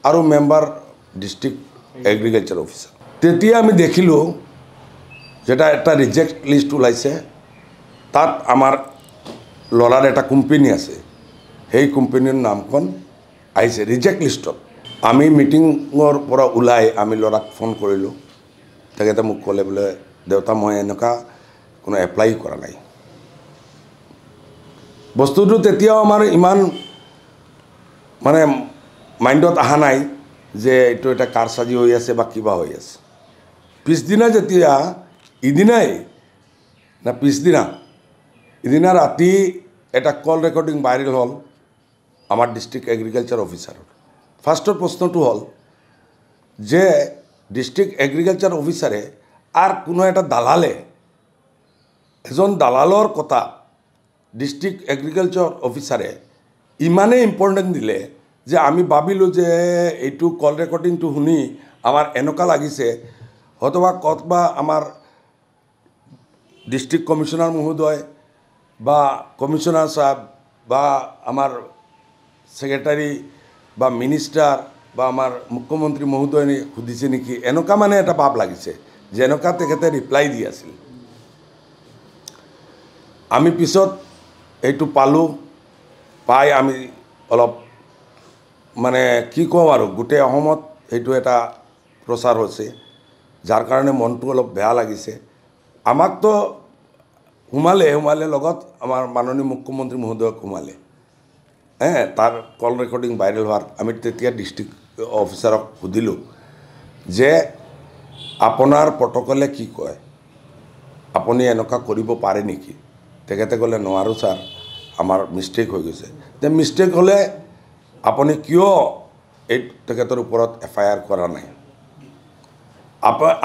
আৰু member district agriculture officer তেতিয়া আমি দেখিলোঁ যেটা এটা ৰিজেক্ট লিষ্ট ওলাইছে তাত আমাৰ ল'ৰাৰ এটা কোম্পানী আছে সেই কোম্পানীৰ নামখন আহিছে ৰিজেক্ট লিষ্টত আমি মিটিঙৰ পৰা ওলাই আমি ল'ৰাক ফোন কৰিলোঁ তেখেতে মোক ক'লে বোলে দেউতা মই এনেকুৱা কোনো এপ্লাই কৰা নাই বস্তুটো তেতিয়াও আমাৰ ইমান মানে মাইণ্ডত অহা নাই যে এইটো এটা কাৰসাজি হৈ আছে বা কিবা হৈ আছে পিছদিনা যেতিয়া ইদিনাই না পিছদিনা ইদিনা ৰাতি এটা কল ৰেকৰ্ডিং ভাইৰেল হ'ল আমাৰ ডিষ্ট্ৰিক্ট এগ্ৰিকালচাৰ অফিচাৰৰ ফাৰ্ষ্টৰ প্ৰশ্নটো হ'ল যে ডিষ্ট্ৰিক্ট এগ্ৰিকালচাৰ অফিচাৰে আৰু কোনো এটা দালালে এজন দালালৰ কথা ডিষ্ট্ৰিক্ট এগ্ৰিকালচাৰ অফিচাৰে ইমানেই ইম্পৰ্টেণ্ট দিলে যে আমি ভাবিলোঁ যে এইটো কল ৰেকৰ্ডিংটো শুনি আমাৰ এনেকুৱা লাগিছে হয়তোবা ক'তবা আমাৰ ডিষ্ট্ৰিক্ট কমিশ্যনাৰ মহোদয় বা কমিশ্যনাৰ সাহেব বা আমাৰ সেক্ৰেটাৰী বা মিনিষ্টাৰ বা আমাৰ মুখ্যমন্ত্ৰী মহোদয় সুধিছে নেকি এনেকুৱা মানে এটা ভাৱ লাগিছে যে এনেকুৱা তেখেতে ৰিপ্লাই দি আছিল আমি পিছত এইটো পালোঁ পাই আমি অলপ মানে কি কওঁ আৰু গোটেই অসমত এইটো এটা প্ৰচাৰ হৈছে যাৰ কাৰণে মনটো অলপ বেয়া লাগিছে আমাকতো সোমালে লগত আমাৰ মাননীয় মুখ্যমন্ত্ৰী মহোদয়ক সোমালে তাৰ কল ৰেকৰ্ডিং ভাইৰেল হোৱাৰ আমি তেতিয়া ডিষ্ট্ৰিক্ট অফিচাৰক সুধিলোঁ যে আপোনাৰ প্ৰট'কলে কি কয় আপুনি এনেকুৱা কৰিব পাৰে নেকি তেখেতে ক'লে নোৱাৰোঁ ছাৰ আমাৰ মিষ্টেক হৈ গৈছে যে মিষ্টেক হ'লে আপুনি কিয় এই তেখেতৰ ওপৰত FIR কৰা নাই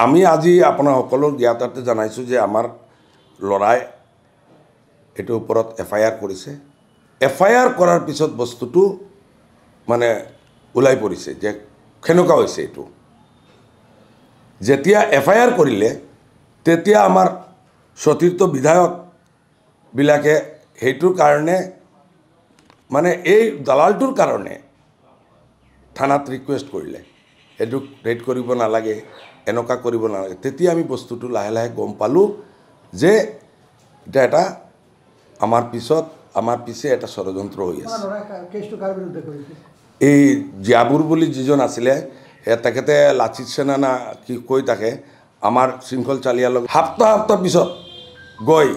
আমি আজি আপোনাৰ সকলো জ্ঞাতাৰ্থে জনাইছোঁ যে আমাৰ ল'ৰাই এইটোৰ ওপৰত FIR কৰিছে FIR কৰাৰ পিছত বস্তুটো মানে ওলাই পৰিছে যে কেনেকুৱা হৈছে এইটো যেতিয়া FIR কৰিলে তেতিয়া আমাৰ সতীৰ্থ বিধায়কবিলাকে সেইটোৰ কাৰণে মানে এই দালালটোৰ কাৰণে থানাত ৰিকুৱেষ্ট কৰিলে এইটো ৰেড কৰিব নালাগে এনেকুৱা কৰিব নালাগে তেতিয়া আমি বস্তুটো লাহে লাহে গম পালোঁ যে এটা আমাৰ পিছে এটা ষড়যন্ত্ৰ হৈ আছে এই জিয়াবুৰ বুলি যিজন আছিলে তেখেতে লাচিত সেনা না কি কৈ থাকে আমাৰ শৃংখল চালিয়াৰ লগত সপ্তাহ পিছত গৈ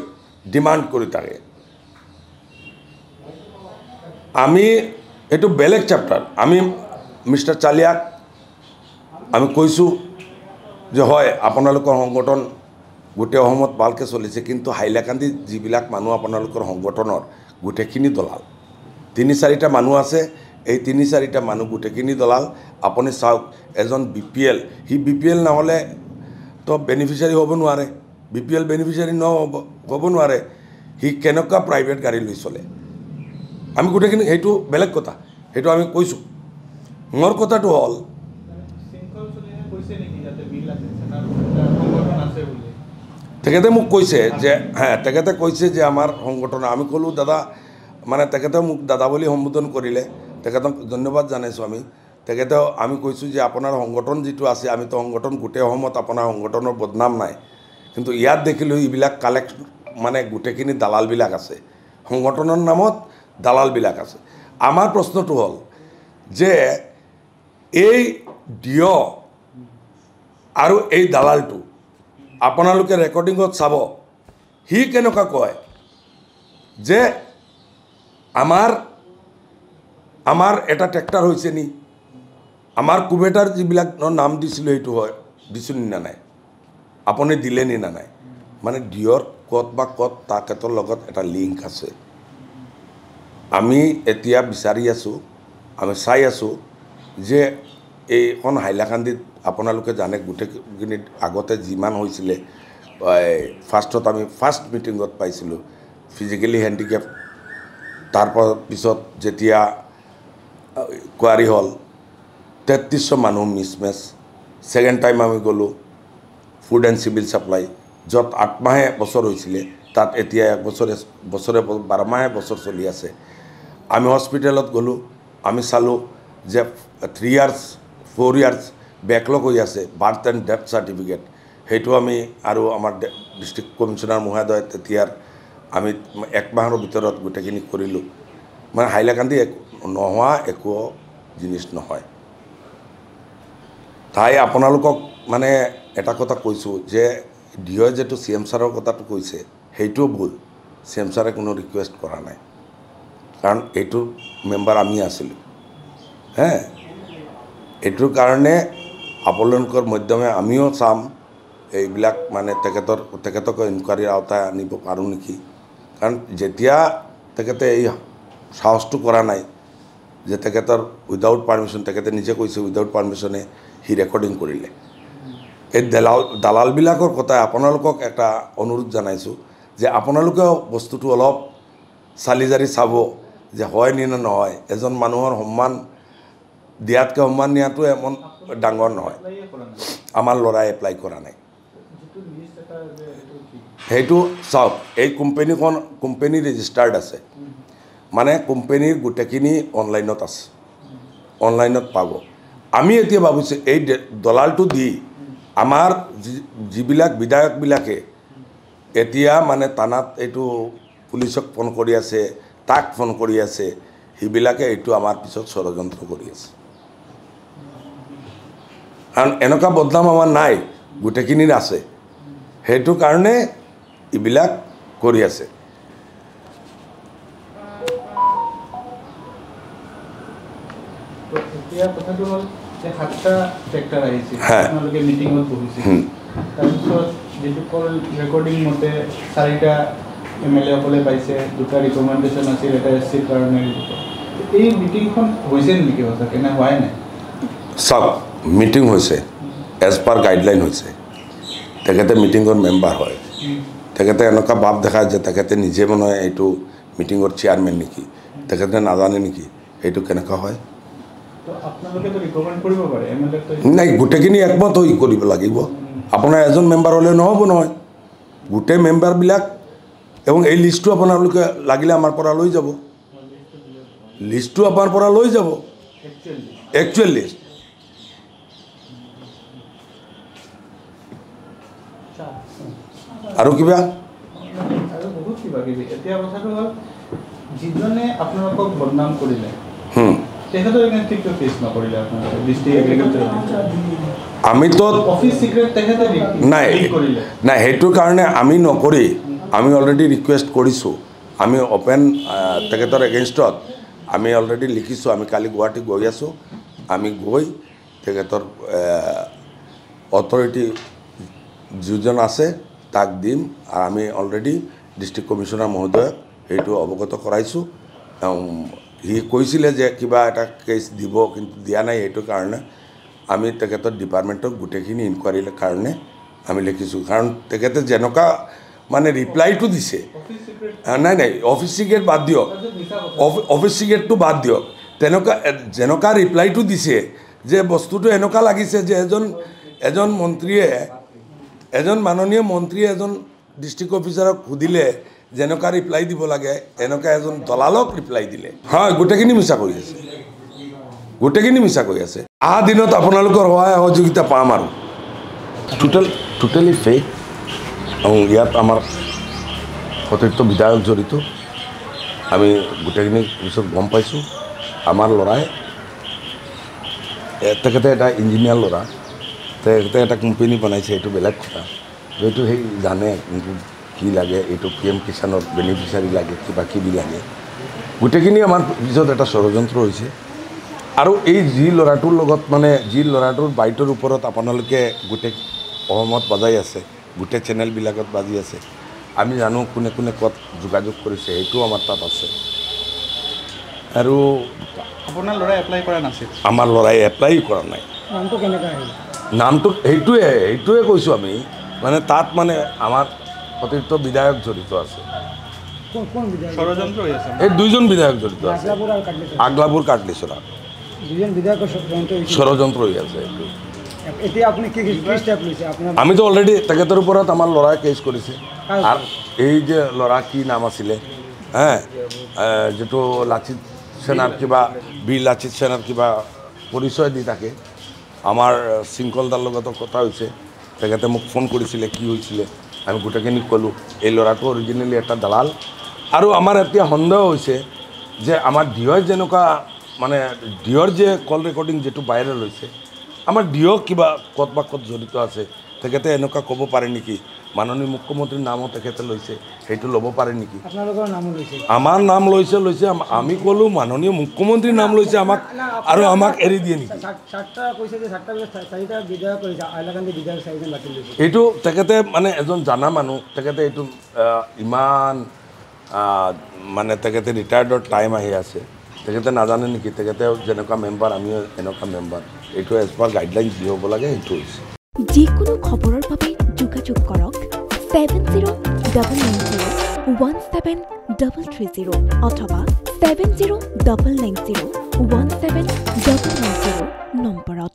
ডিমাণ্ড কৰি থাকে আমি এইটো বেলেগ চেপ্টাৰ আমি মিষ্টাৰ চালিয়াক আমি কৈছোঁ যে হয় আপোনালোকৰ সংগঠন গোটেই অসমত ভালকৈ চলিছে কিন্তু হাইলাকান্দিত যিবিলাক মানুহ আপোনালোকৰ সংগঠনৰ গোটেইখিনি দলাল 3-4টা মানুহ আছে এই 3-4টা মানুহ গোটেইখিনি দলাল আপুনি চাওক এজন BPL সি BPL নহ'লে তো বেনিফিচিয়াৰী হ'ব নোৱাৰে BPL বেনিফিচিয়াৰী হ'ব নোৱাৰে সি কেনেকুৱা প্ৰাইভেট গাড়ী লৈ চলে আমি গোটেইখিনি সেইটো বেলেগ কথা সেইটো আমি কৈছোঁ মোৰ কথাটো হ'ল তেখেতে মোক কৈছে যে তেখেতে কৈছে যে আমাৰ সংগঠন আমি ক'লোঁ দাদা মানে তেখেতে মোক দাদা বুলি সম্বোধন কৰিলে তেখেতক ধন্যবাদ জানাইছোঁ তেখেতেও আমি কৈছোঁ যে আপোনাৰ সংগঠন যিটো আছে আমিতো সংগঠন গোটেই অসমত আপোনাৰ সংগঠনৰ বদনাম নাই কিন্তু ইয়াত দেখিলোঁ এইবিলাক কালেক্ট মানে গোটেইখিনি দালালবিলাক আছে সংগঠনৰ নামত দালালবিলাক আছে আমাৰ প্ৰশ্নটো হ'ল যে এই ডিঅ আৰু এই দালালটো আপোনালোকে ৰেকৰ্ডিঙত চাব সি কেনেকুৱা কয় যে আমাৰ এটা ট্ৰেক্টৰ হৈছে নি আমাৰ কুবেটাৰ যিবিলাক নাম দিছিলোঁ সেইটো হয় দিছোঁ নি না নাই আপুনি দিলে নি না নাই মানে ডিঅ'ৰ ক'ত তেখেতৰ লগত এটা লিংক আছে আমি এতিয়া বিচাৰি আছোঁ আমি চাই আছোঁ যে এইখন হাইলাকান্দিত আপোনালোকে জানে গোটেইখিনিত আগতে যিমান হৈছিলে ফাৰ্ষ্টত আমি ফাৰ্ষ্ট মিটিঙত পাইছিলোঁ ফিজিকেলি হেণ্ডিকেপ তাৰপিছত যেতিয়া কোৱাৰি হ'ল 3300 মানুহ মিছমেচ ছেকেণ্ড টাইম আমি গ'লোঁ ফুড এণ্ড চিভিল ছাপ্লাই য'ত 8 মাহে বছৰ হৈছিলে তাত এতিয়া 1 বছৰে 12 মাহে বছৰ চলি আছে আমি হস্পিটেলত গ'লোঁ আমি চালোঁ যে 3 years 4 years বেকলগ হৈ আছে বাৰ্থ এণ্ড ডেথ চাৰ্টিফিকেট সেইটো আমি আৰু আমাৰ ডিষ্ট্ৰিক্ট কমিশ্যনাৰ মহোদয় তেতিয়াৰ আমি 1 মাহৰ ভিতৰত গোটেইখিনি কৰিলোঁ মানে হাইলাকান্দি নোহোৱা একো জিনিস নহয় তাই আপোনালোকক মানে এটা কথা কৈছোঁ যে ডিঅ'ই যেটো CM ছাৰৰ কথাটো কৈছে সেইটো ভুল CM ছাৰে কোনো ৰিকুৱেষ্ট কৰা নাই কাৰণ এইটো মেম্বাৰ আমি আছিলোঁ হে এইটোৰ কাৰণে আপোনালোকৰ মাধ্যমে আমিও চাম এইবিলাক মানে তেখেতক ইনকুৱাৰীৰ আওতায় আনিব পাৰোঁ নেকি কাৰণ যেতিয়া তেখেতে এই সাহসটো কৰা নাই যে তেখেতৰ উইদাউট পাৰমিশ্যন তেখেতে নিজে কৈছে উইদাউট পাৰমিশ্যনে হি ৰেকৰ্ডিং কৰিলে এই দালালবিলাকৰ কথা আপোনালোকক এটা অনুৰোধ জনাইছোঁ যে আপোনালোকেও বস্তুটো অলপ চালি জাৰি চাব যে হয় নে নহয় এজন মানুহৰ সন্মান দিয়াতকৈ সন্মান নিয়াটো এমন ডাঙৰ নহয় আমাৰ ল'ৰাই এপ্লাই কৰা নাই সেইটো চাওক এই কোম্পানী ৰেজিষ্টাৰ্ড আছে মানে কোম্পানীৰ গোটেইখিনি অনলাইনত আছে অনলাইনত পাব আমি এতিয়া ভাবিছোঁ এই দলালটো দি আমাৰ যিবিলাক বিধায়কবিলাকে এতিয়া মানে থানাত এইটো পুলিচক ফোন কৰি আছে তাক ফোন কৰি আছে সেইবিলাকে এইটো আমাৰ পিছত ষড়যন্ত্ৰ কৰি আছে কাৰণ এনেকুৱা বদনাম আমাৰ নাই গোটেইখিনিৰ আছে সেইটো কাৰণে এইবিলাক কৰি আছে এতিয়া কথাটো হ'ল যে 7টা ট্ৰেক্টৰ আহিছে আপোনালোকে মিটিঙত বহিছে তাৰপিছত যেটো কল ৰেকৰ্ডিং মতে 4টা MLA সকলে পাইছে 2টা ৰিকমেণ্ডেশ্যন আছিল এটা SC কাৰণে এই মিটিংখন হৈছে নেকি সঁচাকে না হোৱাই নাই সব মিটিং হৈছে এজ পাৰ গাইডলাইন হৈছে তেখেতে মিটিঙৰ মেম্বাৰ হয় তেখেতে এনেকুৱা ভাৱ দেখায় যে তেখেতে নিজে মানে এইটো মিটিঙৰ চেয়াৰমেন নেকি তেখেতে নাজানে নেকি এইটো কেনেকুৱা হয় নাই গোটেইখিনি একমত হৈ কৰিব লাগিব আপোনাৰ এজন মেম্বাৰ হ'লে নহ'ব নহয় গোটেই মেম্বাৰবিলাক এবং এই লিষ্টটো আপোনালোকে লাগিলে আমাৰ পৰা লৈ যাব লিষ্টটো আপোনাৰ পৰা লৈ যাব একচুৱেল লিষ্ট আৰু কিবা বহুত কিবা কিবি এতিয়া কথাটো হ'ল যিজনে আপোনালোকক বদনাম কৰিলে তেখেতৰ এগেইনষ্টটো কেছ নকৰিলে আপোনালোকে ডিষ্ট্ৰিক্ট এগ্ৰিকালচাৰ আমি তো অফিচ সিক্ৰেট তেখেতে নাই নাই সেইটোৰ কাৰণে আমি নকৰি আমি অলৰেডি ৰিকুৱেষ্ট কৰিছোঁ আমি অপেন তেখেতৰ এগেইনষ্টত আমি অলৰেডি লিখিছোঁ আমি কালি গুৱাহাটী গৈ আছোঁ আমি গৈ তেখেতৰ অথৰিটি যিজন আছে তাক দিম আৰু আমি অলৰেডি ডিষ্ট্ৰিক্ট কমিশ্যনাৰ মহোদয়ক সেইটো অৱগত কৰাইছোঁ সি কৈছিলে যে কিবা এটা কেছ দিব কিন্তু দিয়া নাই সেইটো কাৰণে আমি তেখেতৰ ডিপাৰ্টমেণ্টক গোটেইখিনি ইনকুৱাৰীৰ কাৰণে আমি লিখিছোঁ কাৰণ তেখেতে যেনেকুৱা মানে ৰিপ্লাইটো দিছে নাই নাই অফিচ চিক্ৰেট বাদ দিয়ক অফিচ চিক্ৰেটটো বাদ দিয়ক তেনেকুৱা যেনেকুৱা ৰিপ্লাইটো দিছে যে বস্তুটো এনেকুৱা লাগিছে যে এজন মন্ত্ৰীয়ে এজন মাননীয় মন্ত্ৰীয়ে এজন ডিষ্ট্ৰিক্ট অফিচাৰক সুধিলে যেনেকুৱা ৰিপ্লাই দিব লাগে এনেকুৱা এজন দলালক ৰিপ্লাই দিলে হয় গোটেইখিনি মিছা কৰি আছে গোটেইখিনি মিছা কৰি আছে অহা দিনত আপোনালোকৰ সহায় সহযোগিতা পাম আৰু টোটেলি ফেক আৰু ইয়াত আমাৰ সতীৰ্থ বিধায়ক জড়িত আমি গোটেইখিনি পিছত গম পাইছোঁ আমাৰ ল'ৰাই তেখেতে এটা ইঞ্জিনিয়াৰ ল'ৰা তেখেতে এটা কোম্পানী বনাইছে এইটো বেলেগ কথা এইটো সেই জানে কিন্তু কি লাগে এইটো PM কিষাণৰ বেনিফিচিয়াৰী লাগে কিবা কিবি লাগে গোটেইখিনি আমাৰ পিছত এটা ষড়যন্ত্ৰ হৈছে আৰু এই যি ল'ৰাটোৰ লগত মানে যি ল'ৰাটোৰ বাইটোৰ ওপৰত আপোনালোকে গোটেই অসমত বাজাই আছে গোটেই চেনেলবিলাকত বাজি আছে আমি জানো কোনে কোনে ক'ত যোগাযোগ কৰিছে এইটোও আমাৰ তাত আছে আৰু আপোনাৰ ল'ৰাই এপ্লাই কৰা নাছিল আমাৰ ল'ৰাই এপ্লাই কৰা নাই নামটো কেনেকৈ আহিল নামটো সেইটোৱে কৈছোঁ আমি মানে তাত মানে আমাৰ সতীৰ্থ বিধায়ক জড়িত আছে ষড়যন্ত্ৰ হৈ আছে এই দুইজন বিধায়ক জড়িত আছে আগলাপুৰ কাটলিচৰা দুজন বিধায়কৰ ষড়যন্ত্ৰ হৈ আছে এইটো এতিয়া আপুনি কি ষ্টেপ লৈছে আপোনাৰ আমিতো অলৰেডি তেখেতৰ ওপৰত আমাৰ ল'ৰাই কেছ কৰিছে আৰু এই যে ল'ৰা কি নাম আছিলে যিটো লাচিত সেনাৰ কিবা বীৰ লাচিত সেনাৰ কিবা পৰিচয় দি থাকে আমাৰ শৃংখলদাৰ লগতো কথা হৈছে তেখেতে মোক ফোন কৰিছিলে কি হৈছিলে আমি গোটেইখিনি ক'লোঁ এই ল'ৰাটো অৰিজিনেলি এটা দালাল আৰু আমাৰ এতিয়া সন্দেহ হৈছে যে আমাৰ ডিঅ'ৰ যেনেকুৱা মানে ডিঅ'ৰ যে কল ৰেকৰ্ডিং যিটো ভাইৰেল হৈছে আমাৰ ডিঅ' কিবা ক'ত বা ক'ত জড়িত আছে তেখেতে এনেকুৱা ক'ব পাৰে নেকি মাননীয় মুখ্যমন্ত্ৰীৰ নামো তেখেতে লৈছে সেইটো ল'ব পাৰে নেকি আপোনালোকৰ নামো লৈছে আমাৰ নাম লৈছে আমি ক'লোঁ মাননীয় মুখ্যমন্ত্ৰীৰ নাম লৈছে আমাক আৰু আমাক এৰি দিয়ে নেকি চাৰটা কৈছে যে চাৰটা চাৰিটা বিধায়ক কৰিছে হাইলাকান্দি বিধায়ক চাৰিজন বাতিল লৈছে এইটো তেখেতে মানে এজন জানা মানুহ তেখেতে এইটো ইমান মানে তেখেতে ৰিটায়াৰ্ডৰ টাইম আহি আছে তেখেতে নাজানে নেকি তেখেতে যেনেকুৱা মেম্বাৰ আমিও এনেকুৱা মেম্বাৰ এইটো এজ পাৰ গাইডলাইন যি হ'ব লাগে সেইটো হৈছে যিকোনো খবৰৰ বাবে যোগাযোগ কৰক 7099017330 অথবা 7099017390 নম্বৰত